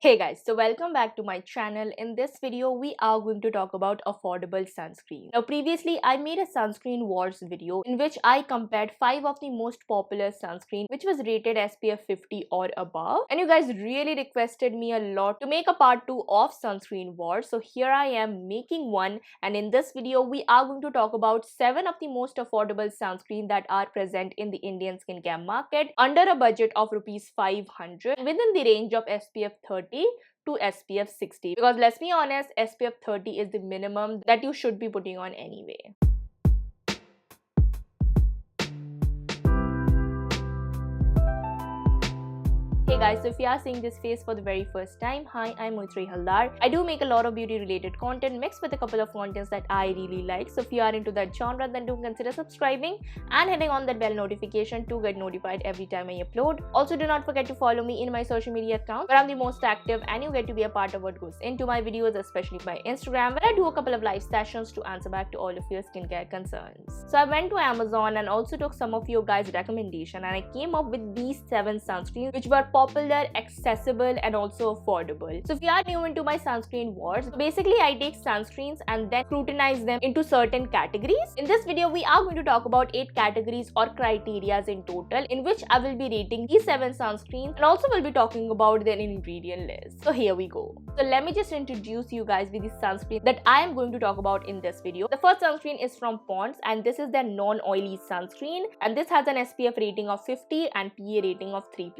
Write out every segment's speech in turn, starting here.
Hey guys, so welcome back to my channel. In this video, we are going to talk about affordable sunscreen. Now previously, I made a sunscreen wars video in which I compared 5 of the most popular sunscreen which was rated SPF 50 or above. And you guys really requested me a lot to make a part 2 of sunscreen wars. So here I am making one, and in this video, we are going to talk about 7 of the most affordable sunscreen that are present in the Indian skincare market under a budget of rupees 500 within the range of SPF 30 to SPF 60, because let's be honest, SPF 30 is the minimum that you should be putting on anyway. Hey guys, so if you are seeing this face for the very first time, hi, I'm Maitrayee Halder. I do make a lot of beauty related content mixed with a couple of contents that I really like. So if you are into that genre, then do consider subscribing and hitting on that bell notification to get notified every time I upload. Also, do not forget to follow me in my social media account where I'm the most active, and you get to be a part of what goes into my videos, especially my Instagram, where I do a couple of live sessions to answer back to all of your skincare concerns. So I went to Amazon and also took some of your guys' recommendation, and I came up with these 7 sunscreens which were popular, accessible, and also affordable. So if you are new into my sunscreen wars, basically I take sunscreens and then scrutinize them into certain categories. In this video, we are going to talk about 8 categories or criterias in total, in which I will be rating these 7 sunscreens, and also will be talking about their ingredient list. So here we go. So let me just introduce you guys with the sunscreen that I am going to talk about in this video. The first sunscreen is from Pond's, and this is their non-oily sunscreen, and this has an SPF rating of 50 and PA rating of 3+.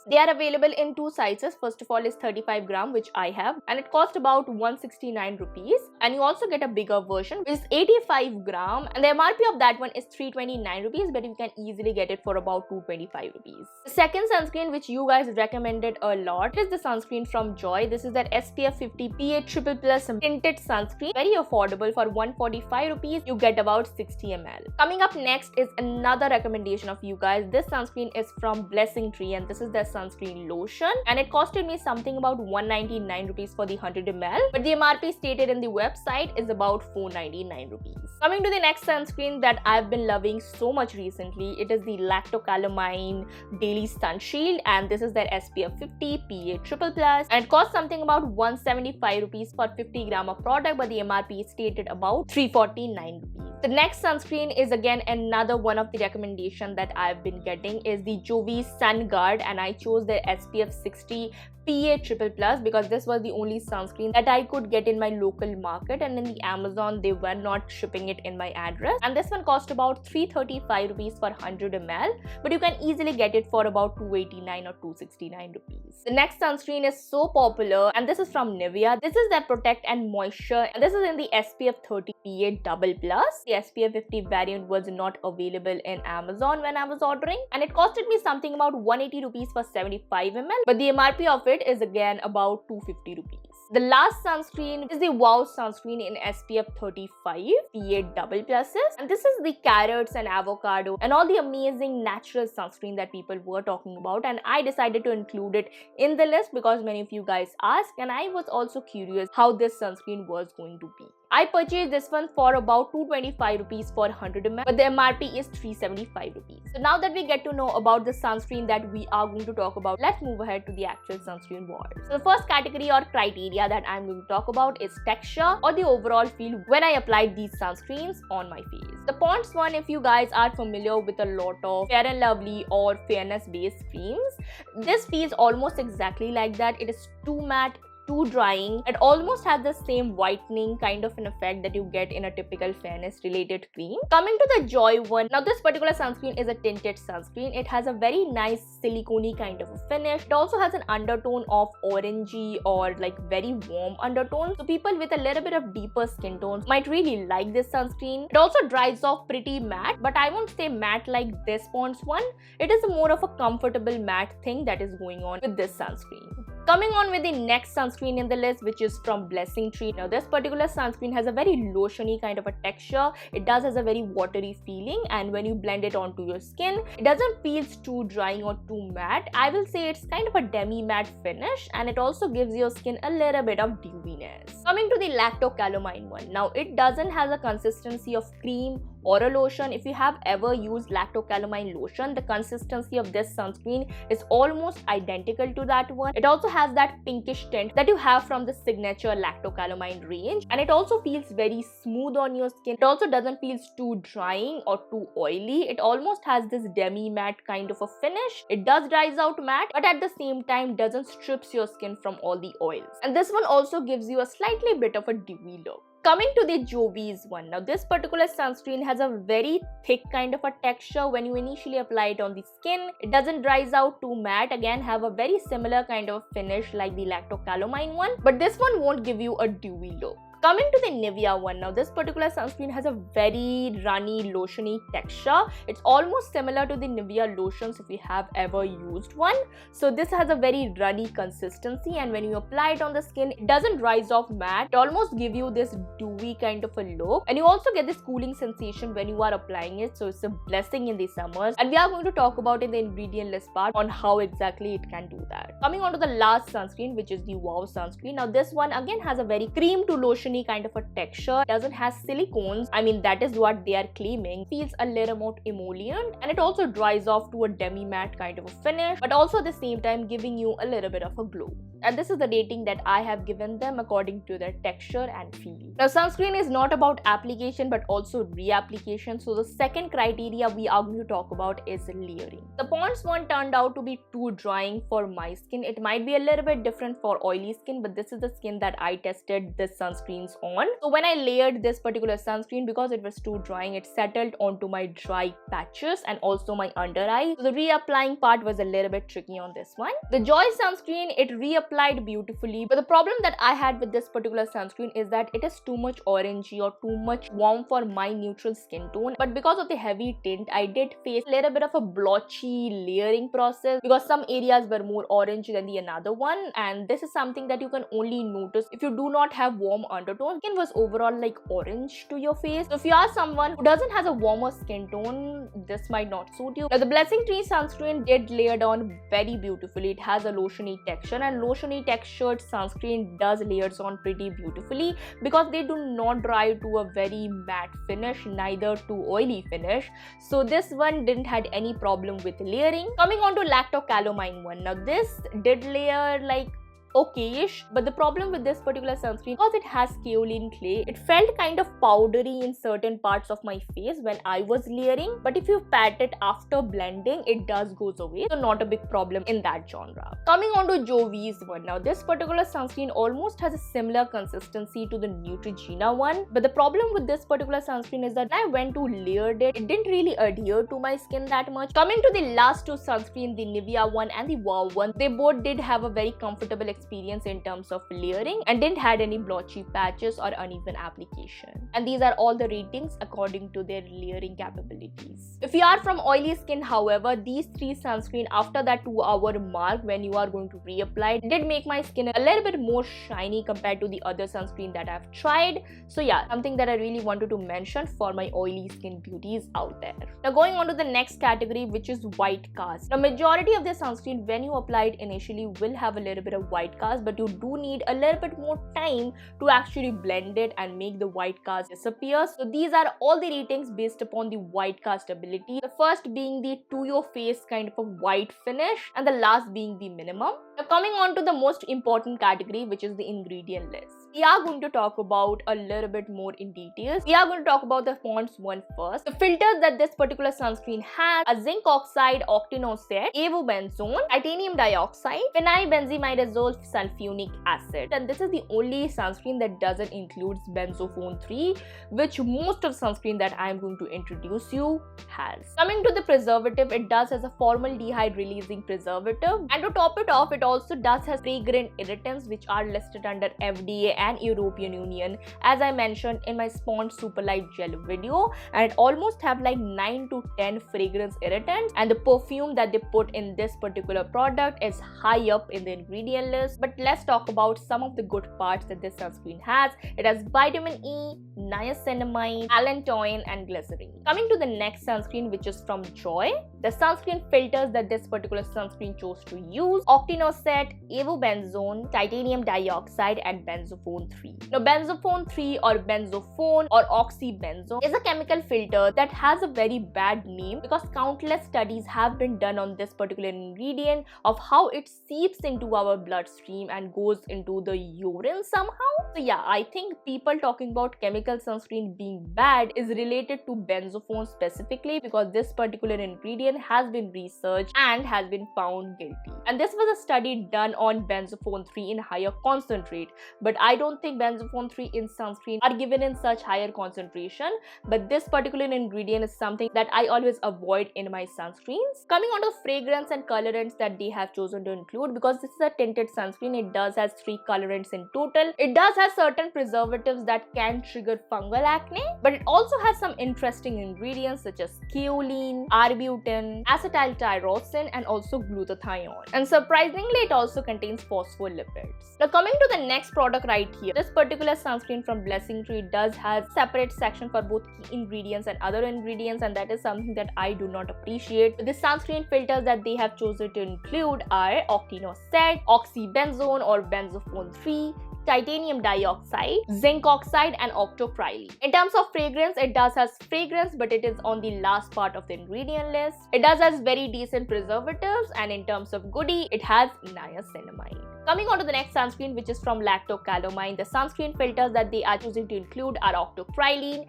They are available in 2 sizes. First of all is 35 gram, which I have, and it costs about 169 rupees. And you also get a bigger version which is 85 gram, and the MRP of that one is 329 rupees, but you can easily get it for about 225 rupees. The second sunscreen which you guys recommended a lot is the sunscreen from Joy. This is their SPF 50 PA triple plus tinted sunscreen. Very affordable. For 145 rupees, you get about 60 ml. Coming up next is another recommendation of you guys. This sunscreen is from Blessing Tree, and this is their sunscreen lotion, and it costed me something about 199 rupees for the 100 ml, but the MRP stated in the website is about 499 rupees. Coming to the next sunscreen that I've been loving so much recently, it is the Lactocalamine Daily Sun Shield, and this is their SPF 50 PA triple plus, and it costs something about 175 rupees for 50 gram of product, but the MRP is stated about 349 rupees. The next sunscreen is again another one of the recommendation that I've been getting is the Jovi Sun Guard, and I chose the SPF 60 PA triple plus because this was the only sunscreen that I could get in my local market, and in the Amazon they were not shipping it in my address, and this one cost about 335 rupees for 100 ml, but you can easily get it for about 289 or 269 rupees. The next sunscreen is so popular, and this is from Nivea. This is their Protect and Moisture, and this is in the SPF 30 PA double plus. The SPF 50 variant was not available in Amazon when I was ordering, and it costed me something about 180 rupees for 75 ml, but the MRP of it is again about 250 rupees. The last sunscreen is the Wow sunscreen in SPF 35 PA double pluses, and this is the carrots and avocado and all the amazing natural sunscreen that people were talking about, and I decided to include it in the list because many of you guys asked, and I was also curious how this sunscreen was going to be. I purchased this one for about 225 rupees for 100 ml, but the MRP is 375 rupees. So now that we get to know about the sunscreen that we are going to talk about, let's move ahead to the actual sunscreen wars. So the first category or criteria that I'm going to talk about is texture or the overall feel when I applied these sunscreens on my face. The Pond's one, if you guys are familiar with a lot of Fair and Lovely or fairness based creams, this feels almost exactly like that. It is too matte, too drying. It almost has the same whitening kind of an effect that you get in a typical fairness related cream. Coming to the Joy one, now this particular sunscreen is a tinted sunscreen. It has a very nice silicone kind of a finish. It also has an undertone of orangey or like very warm undertone, so people with a little bit of deeper skin tones might really like this sunscreen. It also dries off pretty matte, but I won't say matte like this Pond's one. It is more of a comfortable matte thing that is going on with this sunscreen. Coming on with the next sunscreen in the list, which is from Blessing Tree. Now this particular sunscreen has a very lotiony kind of a texture. It does has a very watery feeling, and when you blend it onto your skin, it doesn't feel too drying or too matte. I will say it's kind of a demi matte finish, and it also gives your skin a little bit of dewiness. Coming to the Lactocalamine one, now it doesn't have a consistency of cream or a lotion. If you have ever used lactocalamine lotion, the consistency of this sunscreen is almost identical to that one. It also has that pinkish tint that you have from the signature lactocalamine range, and it also feels very smooth on your skin. It also doesn't feel too drying or too oily. It almost has this demi matte kind of a finish. It does dries out matte, but at the same time doesn't strips your skin from all the oils. And this one also gives you a slightly bit of a dewy look. Coming to the Jovi's one. Now this particular sunscreen has a very thick kind of a texture when you initially apply it on the skin. It doesn't dries out too matte. Again, have a very similar kind of finish like the lactocalamine one, but this one won't give you a dewy look. Coming to the Nivea one. Now this particular sunscreen has a very runny, lotiony texture. It's almost similar to the Nivea lotions if you have ever used one. So this has a very runny consistency, and when you apply it on the skin, it doesn't rise off matte. It almost gives you this dewy kind of a look, and you also get this cooling sensation when you are applying it. So it's a blessing in the summers, and we are going to talk about in the ingredient list part on how exactly it can do that. Coming on to the last sunscreen, which is the Wow sunscreen. Now this one again has a very cream to lotion kind of a texture. It doesn't have silicones. I mean, that is what they are claiming. Feels a little more emollient, and it also dries off to a demi matte kind of a finish, but also at the same time giving you a little bit of a glow. And this is the rating that I have given them according to their texture and feel. Now sunscreen is not about application but also reapplication. So the second criteria we are going to talk about is layering. The Pond's one turned out to be too drying for my skin. It might be a little bit different for oily skin, but this is the skin that I tested this sunscreens on. So when I layered this particular sunscreen, because it was too drying, it settled onto my dry patches and also my under eye. So the reapplying part was a little bit tricky on this one. The Joy sunscreen, it reapplied beautifully, but the problem that I had with this particular sunscreen is that it is too much orangey or too much warm for my neutral skin tone. But because of the heavy tint, I did face a little bit of a blotchy layering process because some areas were more orangey than the another one, and this is something that you can only notice if you do not have warm undertone. Skin was overall like orange to your face. So if you are someone who doesn't have a warmer skin tone, this might not suit you. Now the Blessing Tree sunscreen did layered on very beautifully. It has a lotiony texture, and lotiony textured sunscreen does layers on pretty beautifully because they do not dry to a very matte finish, neither too oily finish. So this one didn't had any problem with layering. Coming on to lactocalamine one. Now this did layer like okay-ish, but the problem with this particular sunscreen, because it has kaolin clay, it felt kind of powdery in certain parts of my face when I was layering, but if you pat it after blending, it does goes away, so not a big problem in that genre. Coming on to Jovi's one. Now this particular sunscreen almost has a similar consistency to the Neutrogena one, but the problem with this particular sunscreen is that when I went to layered it, it didn't really adhere to my skin that much. Coming to the last two sunscreen, the Nivea one and the Wow one, they both did have a very comfortable experience in terms of layering and didn't had any blotchy patches or uneven application. And these are all the ratings according to their layering capabilities. If you are from oily skin, however, these three sunscreen after that 2-hour mark when you are going to reapply did make my skin a little bit more shiny compared to the other sunscreen that I've tried. So yeah, something that I really wanted to mention for my oily skin beauties out there. Now going on to the next category, which is white cast. The majority of the sunscreen when you apply it initially will have a little bit of white cast, but you do need a little bit more time to actually blend it and make the white cast disappear. So these are all the ratings based upon the white cast ability. The first being the to your face kind of a white finish, and the last being the minimum. Now coming on to the most important category, which is the ingredient list. We are going to talk about a little bit more in details. We are going to talk about the Pond's one first. The filters that this particular sunscreen has are zinc oxide, octinoxate, avobenzone, titanium dioxide, phenylbenzimidazole sulfonic acid, and this is the only sunscreen that doesn't include benzophone 3, which most of sunscreen that I am going to introduce you has. Coming to the preservative, it does has a formaldehyde releasing preservative, and to top it off, it also does has fragrant irritants which are listed under FDA and European Union, as I mentioned in my Pond's Super Light Gel video, and it almost have like 9 to 10 fragrance irritants, and the perfume that they put in this particular product is high up in the ingredient list. But let's talk about some of the good parts that this sunscreen has. It has vitamin E, niacinamide, allantoin, and glycerin. Coming to the next sunscreen, which is from Joy. The sunscreen filters that this particular sunscreen chose to use: octinoxate, avobenzone, titanium dioxide, and benzophone 3. Now, benzophone 3 or benzophone or oxybenzone is a chemical filter that has a very bad name because countless studies have been done on this particular ingredient of how it seeps into our bloodstream and goes into the urine somehow. So yeah, I think people talking about chemical sunscreen being bad is related to benzophone specifically, because this particular ingredient has been researched and has been found guilty. And this was a study done on benzophone 3 in higher concentrate, but I don't think benzophone 3 in sunscreen are given in such higher concentration. But this particular ingredient is something that I always avoid in my sunscreens. Coming on to fragrance and colorants that they have chosen to include, because this is a tinted sunscreen, it does has 3 colorants in total. It does have certain preservatives that can trigger fungal acne, but it also has some interesting ingredients such as squalene, arbutin, acetyltyrosine, and also glutathione. And surprisingly, it also contains phospholipids. Now, coming to the next product right here, this particular sunscreen from Blessing Tree does have separate section for both key ingredients and other ingredients, and that is something that I do not appreciate. The sunscreen filters that they have chosen to include are octinoxate, oxybenzone or benzophone 3, titanium dioxide, zinc oxide, and octopyrylene. In terms of fragrance, it does has fragrance, but it is on the last part of the ingredient list. It does has very decent preservatives, and in terms of goodie, it has niacinamide. Coming on to the next sunscreen, which is from Lactocalamine, the sunscreen filters that they are choosing to include are octopyrylene,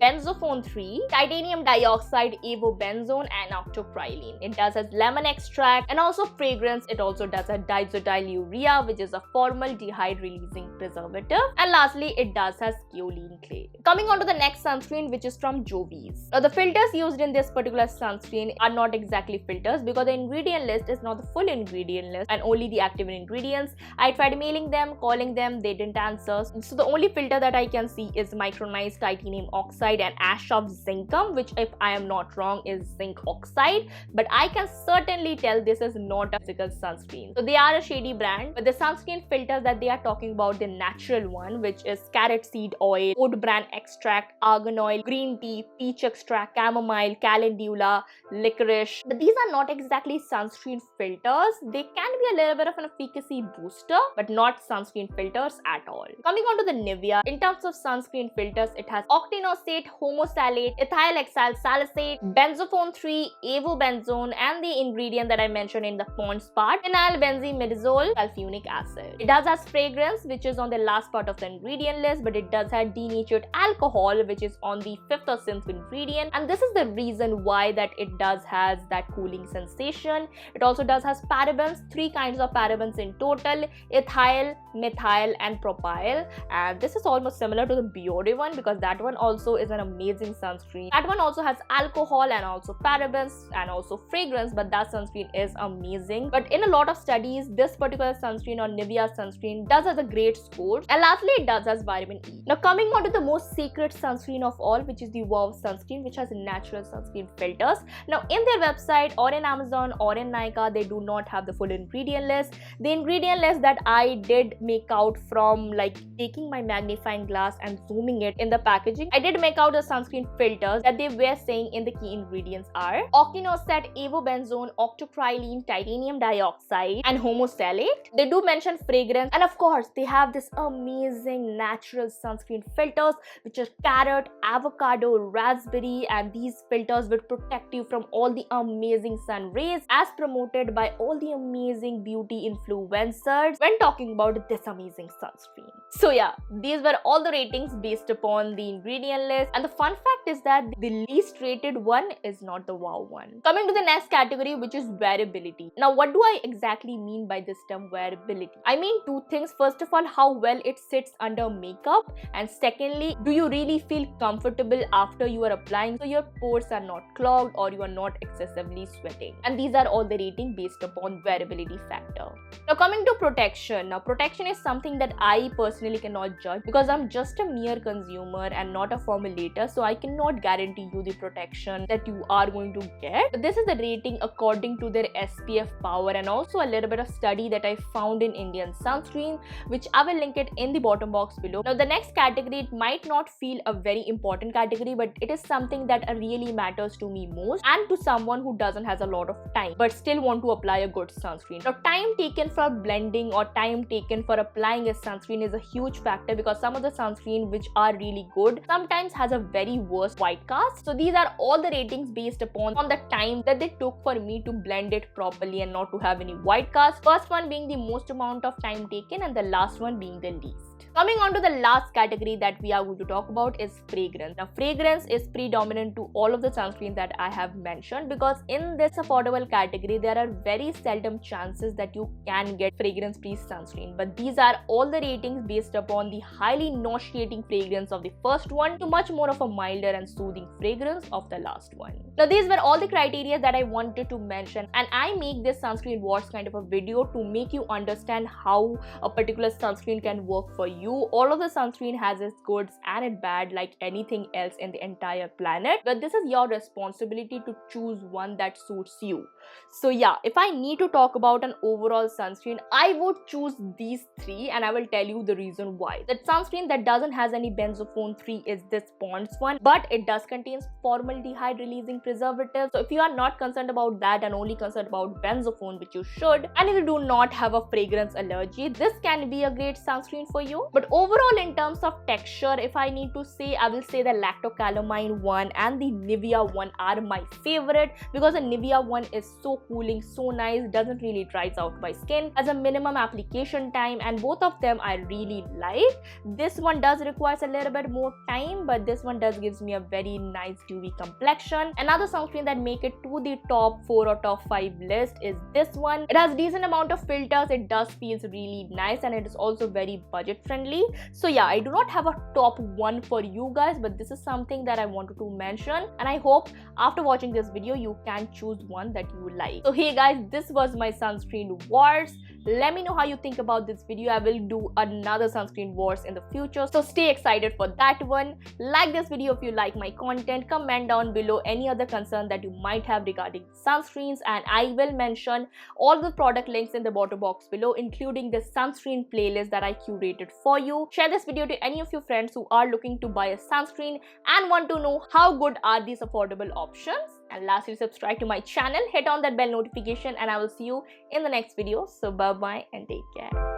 benzophone 3, titanium dioxide, avobenzone, and octopyrylene. It does has lemon extract, and also fragrance. It also does have diazotylurea, which is a formaldehyde releasing preservative, and lastly, it does has squalene clay. Coming on to the next sunscreen, which is from Jovies. Now, the filters used in this particular sunscreen are not exactly filters, because the ingredient list is not the full ingredient list and only the active ingredients. I tried mailing them, calling them, they didn't answer. So the only filter that I can see is micronized titanium oxide and ash of zincum, which, if I am not wrong, is zinc oxide. But I can certainly tell this is not a physical sunscreen. So they are a shady brand, but the sunscreen filters that they are talking about, the natural one, which is carrot seed oil, oat bran extract, argan oil, green tea, peach extract, chamomile, calendula, licorice. But these are not exactly sunscreen filters. They can be a little bit of an efficacy booster, but not sunscreen filters at all. Coming on to the Nivea, in terms of sunscreen filters, it has octinoxate, homosalate, ethyl exyl salicylate, benzophone 3, avobenzone, and the ingredient that I mentioned in the Pond's part, phenylbenzimidazole sulfuric acid. It does has fragrance, which is on the last part of the ingredient list, but it does have denatured alcohol, which is on the 5th or 6th ingredient, and this is the reason why that it does has that cooling sensation. It also does has parabens, 3 kinds of parabens in total: ethyl, methyl, and propyl. And this is almost similar to the Biore one, because that one also is an amazing sunscreen. That one also has alcohol and also parabens and also fragrance, but that sunscreen is amazing. But in a lot of studies, this particular sunscreen or Nivea sunscreen does has a great score. And lastly, it does has vitamin E. Now, coming on to the most secret sunscreen of all, which is the Wow sunscreen, which has natural sunscreen filters. Now, in their website or in Amazon or in Nykaa, they do not have the full ingredient list. The ingredient list that I did make out from like taking my magnifying glass and zooming it in the packaging, I did make out the sunscreen filters that they were saying in the key ingredients are octinoxate, avobenzone, octopyrylene, titanium dioxide, and homosalate. They do mention fragrance, and of course they have this amazing natural sunscreen filters, which are carrot, avocado, raspberry, and these filters will protect you from all the amazing sun rays as promoted by all the amazing beauty influencers when talking about this amazing sunscreen. So yeah, these were all the ratings based upon the ingredient list, and the fun fact is that the least rated one is not the Wow one. Coming to the next category, which is wearability. Now, what do I exactly mean by this term wearability? I mean 2 things. First of all, how well it sits under makeup, and secondly, do you really feel comfortable after you are applying, so your pores are not clogged or you are not excessively sweating. And these are all the rating based upon wearability factor. Now, coming to protection. Now, protection is something that I personally cannot judge, because I'm just a mere consumer and not a formulator, so I cannot guarantee you the protection that you are going to get. But this is the rating according to their SPF power, and also a little bit of study that I found in Indian sunscreen, which I will link it in the bottom box below. Now the next category, it might not feel a very important category, but it is something that really matters to me most and to someone who doesn't has a lot of time but still want to apply a good sunscreen. Now time taken for blending or time taken for applying a sunscreen is a huge factor, because some of the sunscreen which are really good sometimes has a very worse white cast. So these are all the ratings based upon the time that they took for me to blend it properly and not to have any white cast. First one being the most amount of time taken and the last one being the least. Coming on to the last category that we are going to talk about is fragrance. Now fragrance is predominant to all of the sunscreen that I have mentioned, because in this affordable category there are very seldom chances that you can get fragrance free sunscreen, but these are all the ratings based upon the highly nauseating fragrance of the first one to much more of a milder and soothing fragrance of the last one. Now these were all the criteria that I wanted to mention, and I make this sunscreen wars kind of a video to make you understand how a particular sunscreen can work for you. All of the sunscreen has its goods and its bad like anything else in the entire planet, but this is your responsibility to choose one that suits you. So yeah, if I need to talk about an overall sunscreen, I would choose these three, and I will tell you the reason why. The sunscreen that doesn't has any benzophone 3 is this Pond's one, but it does contains formaldehyde releasing preservative. So if you are not concerned about that and only concerned about benzophone, which you should, and if you do not have a fragrance allergy, this can be a great sunscreen for you. But overall, in terms of texture, if I need to say, I will say the lactocalamine one and the Nivea one are my favorite, because the Nivea one is so cooling, so nice, doesn't really dries out my skin, has a minimum application time, and both of them I really like. This one does require a little bit more time, but this one does gives me a very nice dewy complexion. Another sunscreen that make it to the top 4 or top 5 list is this one. It has decent amount of filters, it does feels really nice, and it is also very budget friendly. So yeah, I do not have a top one for you guys, but this is something that I wanted to mention, and I hope after watching this video you can choose one that you like. So hey guys, this was my sunscreen wars. Let me know how you think about this video. I will do another sunscreen wars in the future, so stay excited for that one. Like this video if you like my content. Comment down below any other concern that you might have regarding sunscreens, and I will mention all the product links in the bottom box below, including the sunscreen playlist that I curated for you. Share this video to any of your friends who are looking to buy a sunscreen and want to know how good are these affordable options. And lastly, subscribe to my channel, hit on that bell notification, and I will see you in the next video. So bye bye and take care.